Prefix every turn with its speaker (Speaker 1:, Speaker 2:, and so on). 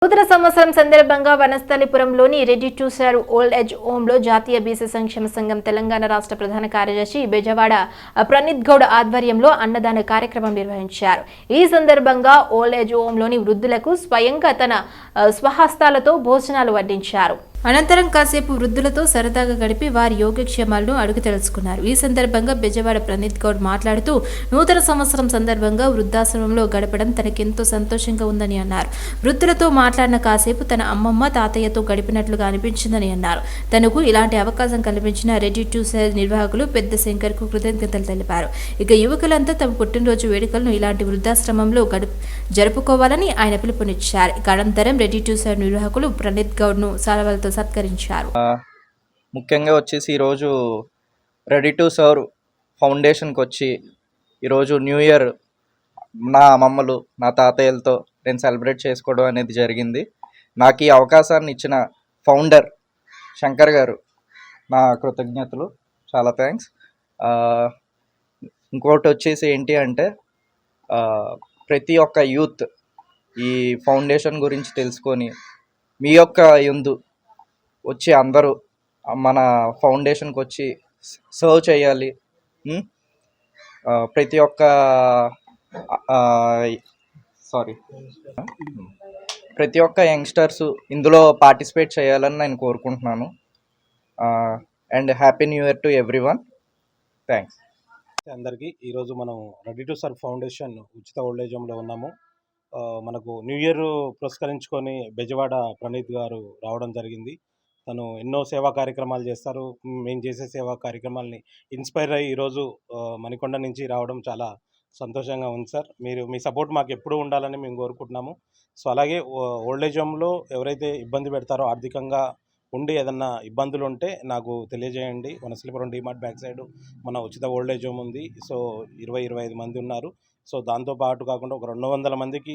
Speaker 1: నూతన సంవత్సరం సందర్భంగా వనస్థలిపురంలోని ready to serve old age హోంలో జాతీయ బీసీ సంక్షేమ సంఘం తెలంగాణ రాష్ట్ర ప్రధాన కార్యదర్శి బెజవాడ ప్రణీత్ గౌడ్ ఆధ్వర్యంలో అన్నదాన కార్యక్రమం నిర్వహించారు. ఈ సందర్భంగా ఓల్డ్ ఏజ్ హోంలోని వృద్ధులకు స్వయంగా తన స్వహస్తాలతో భోజనాలు వడ్డించారు. అనంతరం కాసేపు వృద్ధులతో సరదాగా గడిపి వారి యోగక్షేమాలను అడుగు తెలుసుకున్నారు. ఈ సందర్భంగా బెజవాడ ప్రణీత్ గౌడ్ మాట్లాడుతూ నూతన సంవత్సరం సందర్భంగా వృద్ధాశ్రమంలో గడపడం తనకెంతో సంతోషంగా ఉందని అన్నారు. వృద్ధులతో మాట్లాడిన కాసేపు తన అమ్మమ్మ తాతయ్యతో గడిపినట్లుగా అనిపించిందని అన్నారు. తనకు ఇలాంటి అవకాశం కల్పించిన రెడీ టు సర్వ్ నిర్వాహకులు పెద్ద శంకర్ కు కృతజ్ఞతలు తెలిపారు. ఇక యువకులంతా తమ పుట్టినరోజు వేడుకలను ఇలాంటి వృద్ధాశ్రమంలో జరుపుకోవాలని ఆయన పిలుపునిచ్చారు. అనంతరం రెడీ టు సర్వ్ నిర్వాహకులు ప్రణీత్ గౌడ్ ను సాల్వాలతో సత్కరించారు.
Speaker 2: ముఖ్యంగా వచ్చేసి ఈరోజు రెడీ టు సర్వ్ ఫౌండేషన్కి వచ్చి ఈరోజు న్యూ ఇయర్ నా అమ్మమ్మలు నా తాతయ్యలతో నేను సెలబ్రేట్ చేసుకోవడం అనేది జరిగింది. నాకు ఈ అవకాశాన్ని ఇచ్చిన ఫౌండర్ శంకర్ గారు నా కృతజ్ఞతలు, చాలా థ్యాంక్స్. ఇంకోటి వచ్చేసి ఏంటి అంటే ప్రతి ఒక్క యూత్ ఈ ఫౌండేషన్ గురించి తెలుసుకొని మీ యొక్క యందు వచ్చి అందరూ మన ఫౌండేషన్కి వచ్చి సర్వ్ చేయాలి. ప్రతి ఒక్క ప్రతి ఒక్క యంగ్స్టర్స్ ఇందులో పార్టిసిపేట్ చేయాలని నేను కోరుకుంటున్నాను. And happy new year to everyone. Thanks
Speaker 3: అందరికీ. ఈరోజు మనం రెడీ టు సర్వ్ ఫౌండేషన్ ఉచిత ఓల్డ్ ఏజ్ హోమ్లో ఉన్నాము. మనకు న్యూ ఇయర్ పురస్కరించుకొని బెజవాడ ప్రణీత్ గారు రావడం జరిగింది. తను ఎన్నో సేవా కార్యక్రమాలు చేస్తారు. మేము చేసే సేవా కార్యక్రమాలని ఇన్స్పైర్ అయ్యి ఈరోజు మణికొండ నుంచి రావడం చాలా సంతోషంగా ఉంది సార్. మీ సపోర్ట్ మాకు ఎప్పుడూ ఉండాలని మేము కోరుకుంటున్నాము. సో అలాగే ఓల్డ్ ఏజ్ హోమ్లో ఎవరైతే ఇబ్బంది పెడతారో ఆర్థికంగా ఉండి ఏదన్నా ఇబ్బందులు ఉంటే నాకు తెలియజేయండి. వనస్థలిపురం డిమార్ట్ బ్యాక్ సైడ్ మన ఉచిత ఓల్డ్ ఏజ్ హోమ్ ఉంది. సో 20-25 మంది ఉన్నారు. సో దాంతోపాటు కాకుండా ఒక 200 మందికి